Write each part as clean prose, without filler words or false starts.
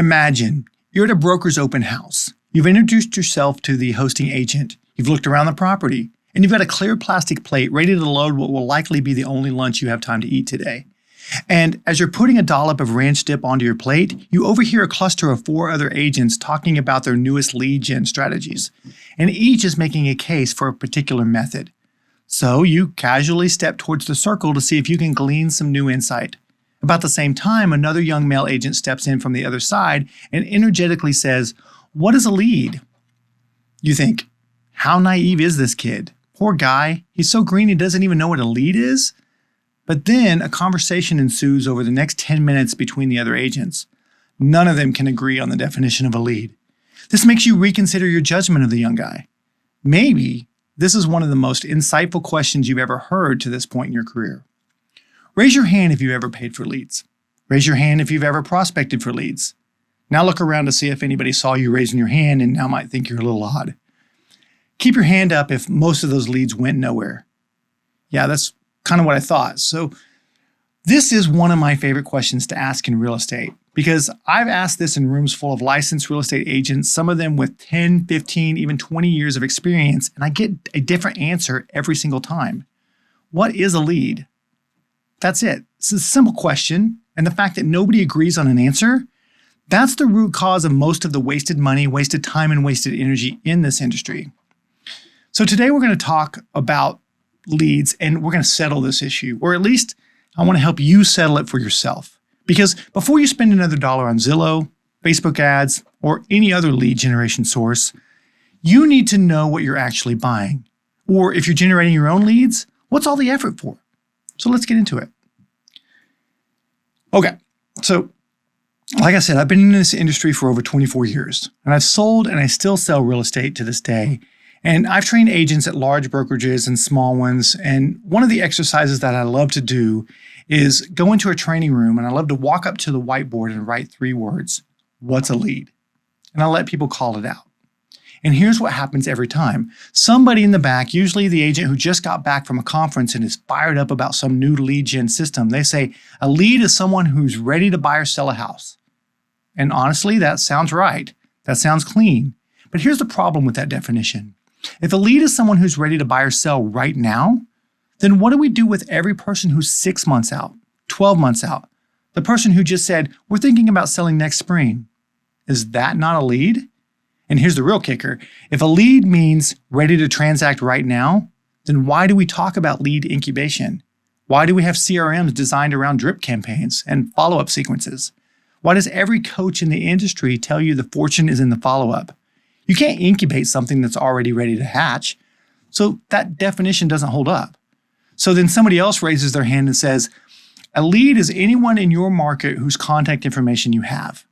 Imagine you're at a broker's open house. You've introduced yourself to the hosting agent. You've looked around the property, and you've got a clear plastic plate ready to load what will likely be the only lunch you have time to eat today. And as you're putting a dollop of ranch dip onto your plate, you overhear a cluster of 4 other agents talking about their newest lead gen strategies, and each is making a case for a particular method. So you casually step towards the circle to see if you can glean some new insight. About the same time, another young male agent steps in from the other side and energetically says, "What is a lead?" You think, how naive is this kid? Poor guy, he's so green he doesn't even know what a lead is? But then a conversation ensues over the next 10 minutes between the other agents. None of them can agree on the definition of a lead. This makes you reconsider your judgment of the young guy. Maybe this is one of the most insightful questions you've ever heard to this point in your career. Raise your hand if you've ever paid for leads. Raise your hand if you've ever prospected for leads. Now look around to see if anybody saw you raising your hand and now might think you're a little odd. Keep your hand up if most of those leads went nowhere. Yeah, that's kind of what I thought. So this is one of my favorite questions to ask in real estate because I've asked this in rooms full of licensed real estate agents, some of them with 10, 15, even 20 years of experience, and I get a different answer every single time. What is a lead? That's it. It's a simple question, and the fact that nobody agrees on an answer, that's the root cause of most of the wasted money, wasted time, and wasted energy in this industry. So today we're going to talk about leads and we're going to settle this issue, or at least I want to help you settle it for yourself. Because before you spend another dollar on Zillow, Facebook ads, or any other lead generation source, you need to know what you're actually buying. Or if you're generating your own leads, what's all the effort for? So let's get into it. Okay, so like I said, I've been in this industry for over 24 years, and I've sold and I still sell real estate to this day. And I've trained agents at large brokerages and small ones. And one of the exercises that I love to do is go into a training room and I love to walk up to the whiteboard and write 3 words. What's a lead? And I'll let people call it out. And here's what happens every time. Somebody in the back, usually the agent who just got back from a conference and is fired up about some new lead gen system, they say, a lead is someone who's ready to buy or sell a house. And honestly, that sounds right. That sounds clean. But here's the problem with that definition. If a lead is someone who's ready to buy or sell right now, then what do we do with every person who's 6 months out, 12 months out? The person who just said, we're thinking about selling next spring. Is that not a lead? And here's the real kicker. If a lead means ready to transact right now, then why do we talk about lead incubation? Why do we have CRMs designed around drip campaigns and follow-up sequences? Why does every coach in the industry tell you the fortune is in the follow-up? You can't incubate something that's already ready to hatch. So that definition doesn't hold up. So then somebody else raises their hand and says, a lead is anyone in your market whose contact information you have.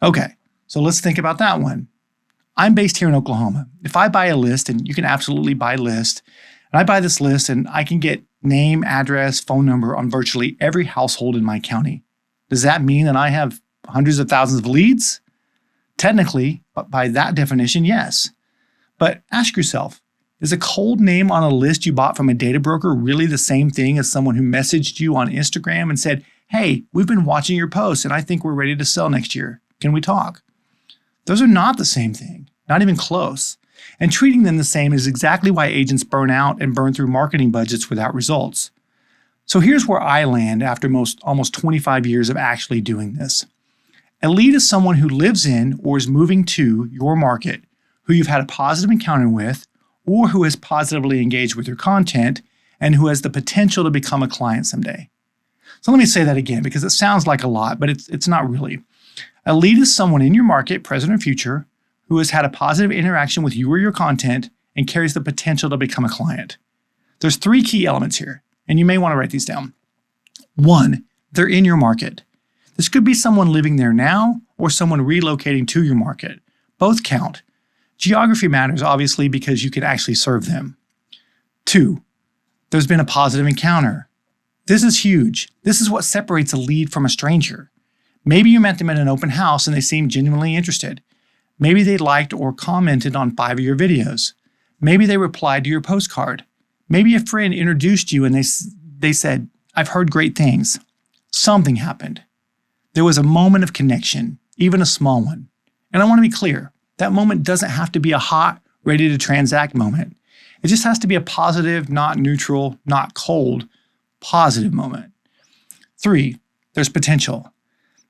Okay, so let's think about that one. I'm based here in Oklahoma. If I buy a list, and you can absolutely buy a list, and I buy this list and I can get name, address, phone number on virtually every household in my county. Does that mean that I have hundreds of thousands of leads? Technically, by that definition, yes. But ask yourself, is a cold name on a list you bought from a data broker really the same thing as someone who messaged you on Instagram and said, hey, we've been watching your posts and I think we're ready to sell next year. Can we talk? Those are not the same thing, not even close. And treating them the same is exactly why agents burn out and burn through marketing budgets without results. So here's where I land after almost 25 years of actually doing this. A lead is someone who lives in or is moving to your market, who you've had a positive encounter with, or who has positively engaged with your content, and who has the potential to become a client someday. So let me say that again because it sounds like a lot, but it's not really. A lead is someone in your market, present or future, who has had a positive interaction with you or your content and carries the potential to become a client. There's 3 key elements here, and you may want to write these down. 1, they're in your market. This could be someone living there now or someone relocating to your market. Both count. Geography matters, obviously, because you can actually serve them. 2, there's been a positive encounter. This is huge. This is what separates a lead from a stranger. Maybe you met them at an open house and they seemed genuinely interested. Maybe they liked or commented on 5 of your videos. Maybe they replied to your postcard. Maybe a friend introduced you and they said, I've heard great things. Something happened. There was a moment of connection. even a small one. And I want to be clear, that moment doesn't have to be a hot, ready to transact moment. It just has to be a positive, not neutral, not cold, positive moment. 3, there's potential.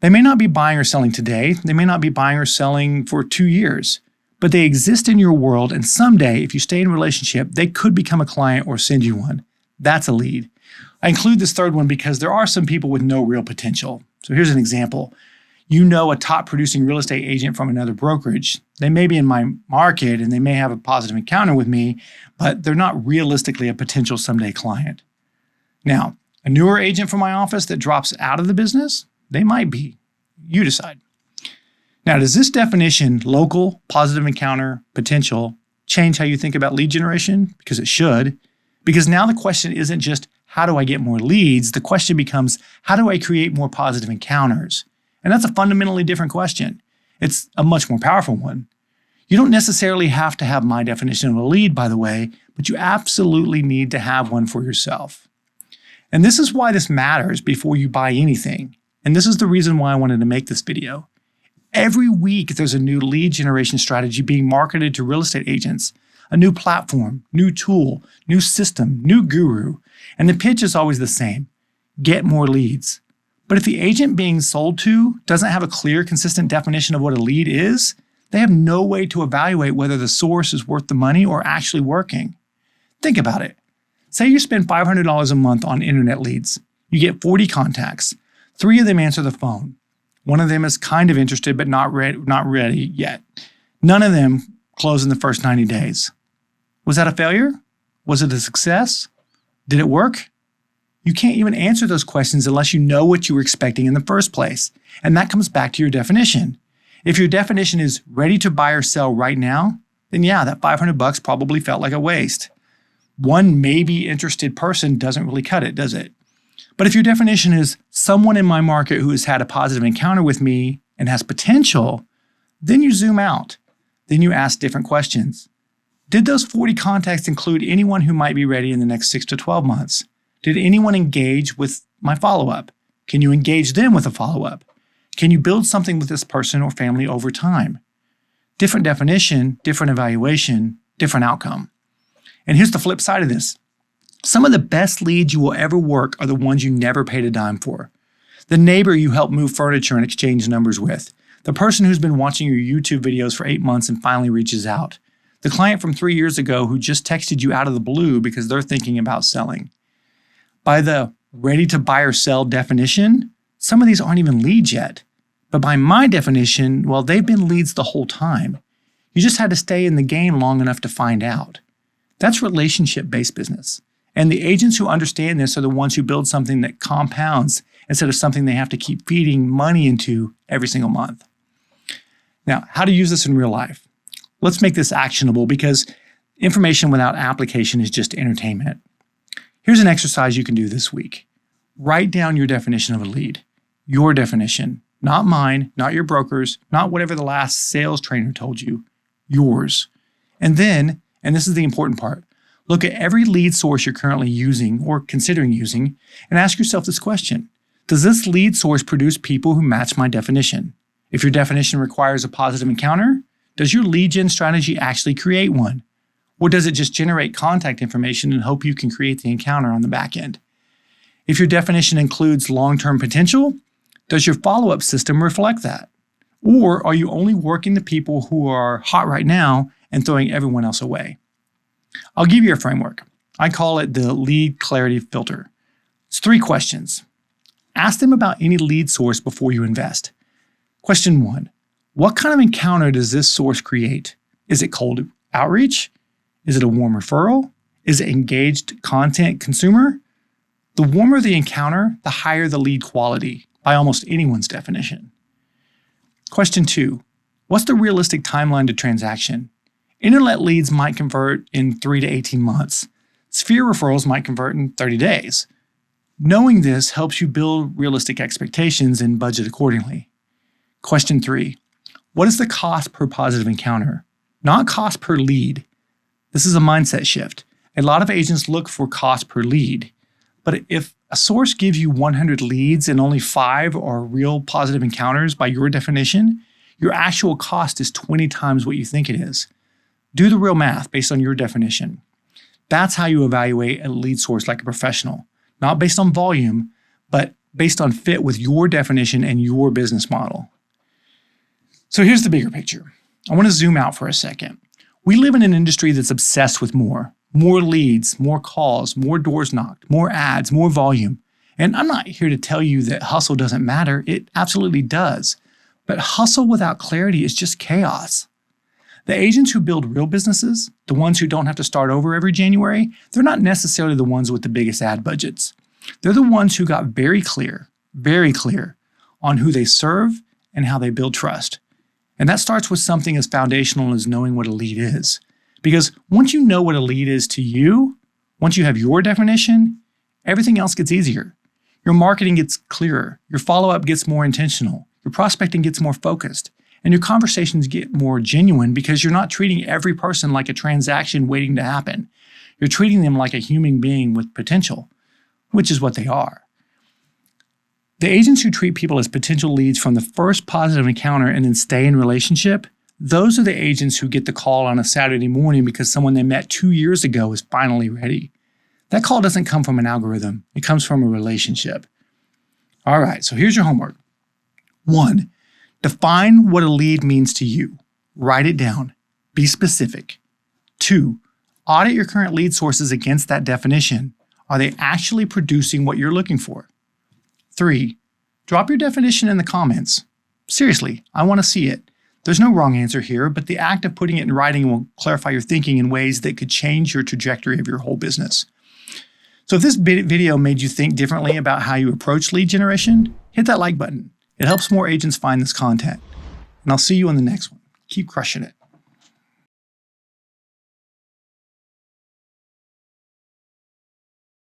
They may not be buying or selling today. They may not be buying or selling for 2 years, but they exist in your world, and someday, if you stay in a relationship, they could become a client or send you one. That's a lead. I include this third one because there are some people with no real potential. So here's an example. You know a top producing real estate agent from another brokerage. They may be in my market and they may have a positive encounter with me, but they're not realistically a potential someday client. Now, a newer agent from my office that drops out of the business, they might be. You decide. Now, does this definition, local, positive encounter, potential, change how you think about lead generation? Because it should. Because now the question isn't just, how do I get more leads? The question becomes, how do I create more positive encounters? And that's a fundamentally different question. It's a much more powerful one. You don't necessarily have to have my definition of a lead, by the way, but you absolutely need to have one for yourself. And this is why this matters before you buy anything. And this is the reason why I wanted to make this video. Every week, there's a new lead generation strategy being marketed to real estate agents, a new platform, new tool, new system, new guru. And the pitch is always the same: get more leads. But if the agent being sold to doesn't have a clear, consistent definition of what a lead is, they have no way to evaluate whether the source is worth the money or actually working. Think about it. Say you spend $500 a month on internet leads. You get 40 contacts. 3 of them answer the phone. One of them is kind of interested but not ready yet. None of them close in the first 90 days. Was that a failure? Was it a success? Did it work? You can't even answer those questions unless you know what you were expecting in the first place. And that comes back to your definition. If your definition is ready to buy or sell right now, then yeah, that $500 probably felt like a waste. One maybe interested person doesn't really cut it, does it? But if your definition is someone in my market who has had a positive encounter with me and has potential, then you zoom out. Then you ask different questions. Did those 40 contacts include anyone who might be ready in the next 6 to 12 months? Did anyone engage with my follow-up? Can you engage them with a follow-up? Can you build something with this person or family over time? Different definition, different evaluation, different outcome. And here's the flip side of this. Some of the best leads you will ever work are the ones you never paid a dime for. The neighbor you helped move furniture and exchange numbers with. The person who's been watching your YouTube videos for 8 months and finally reaches out. The client from 3 years ago who just texted you out of the blue because they're thinking about selling. By the ready to buy or sell definition, some of these aren't even leads yet. But by my definition, well, they've been leads the whole time. You just had to stay in the game long enough to find out. That's relationship-based business. And the agents who understand this are the ones who build something that compounds instead of something they have to keep feeding money into every single month. Now, how to use this in real life? Let's make this actionable because information without application is just entertainment. Here's an exercise you can do this week. Write down your definition of a lead. Your definition, not mine, not your broker's, not whatever the last sales trainer told you. Yours. And then, and this is the important part, look at every lead source you're currently using or considering using and ask yourself this question. Does this lead source produce people who match my definition? If your definition requires a positive encounter, does your lead gen strategy actually create one? Or does it just generate contact information and hope you can create the encounter on the back end? If your definition includes long-term potential, does your follow-up system reflect that? Or are you only working the people who are hot right now and throwing everyone else away? I'll give you a framework. I call it the lead clarity filter. It's 3 questions. Ask them about any lead source before you invest. Question 1, what kind of encounter does this source create? Is it cold outreach? Is it a warm referral? Is it engaged content consumer? The warmer the encounter, the higher the lead quality by almost anyone's definition. Question 2, what's the realistic timeline to transaction? Internet leads might convert in 3 to 18 months. Sphere referrals might convert in 30 days. Knowing this helps you build realistic expectations and budget accordingly. Question 3, what is the cost per positive encounter? Not cost per lead. This is a mindset shift. A lot of agents look for cost per lead. But if a source gives you 100 leads and only 5 are real positive encounters by your definition, your actual cost is 20 times what you think it is. Do the real math based on your definition. That's how you evaluate a lead source like a professional, not based on volume, but based on fit with your definition and your business model. So here's the bigger picture. I want to zoom out for a second. We live in an industry that's obsessed with more. More leads, more calls, more doors knocked, more ads, more volume. And I'm not here to tell you that hustle doesn't matter. It absolutely does. But hustle without clarity is just chaos. The agents who build real businesses, the ones who don't have to start over every January, they're not necessarily the ones with the biggest ad budgets. They're the ones who got very clear on who they serve and how they build trust. And that starts with something as foundational as knowing what a lead is. Because once you know what a lead is to you, once you have your definition, everything else gets easier. Your marketing gets clearer, your follow-up gets more intentional, your prospecting gets more focused, and your conversations get more genuine because you're not treating every person like a transaction waiting to happen. You're treating them like a human being with potential, which is what they are. The agents who treat people as potential leads from the first positive encounter and then stay in relationship, those are the agents who get the call on a Saturday morning because someone they met 2 years ago is finally ready. That call doesn't come from an algorithm. It comes from a relationship. All right, so here's your homework. 1, define what a lead means to you. Write it down. Be specific. 2, audit your current lead sources against that definition. Are they actually producing what you're looking for? 3, drop your definition in the comments. Seriously, I want to see it. There's no wrong answer here, but the act of putting it in writing will clarify your thinking in ways that could change your trajectory of your whole business. So if this video made you think differently about how you approach lead generation, hit that like button. It helps more agents find this content. And I'll see you on the next one. Keep crushing it.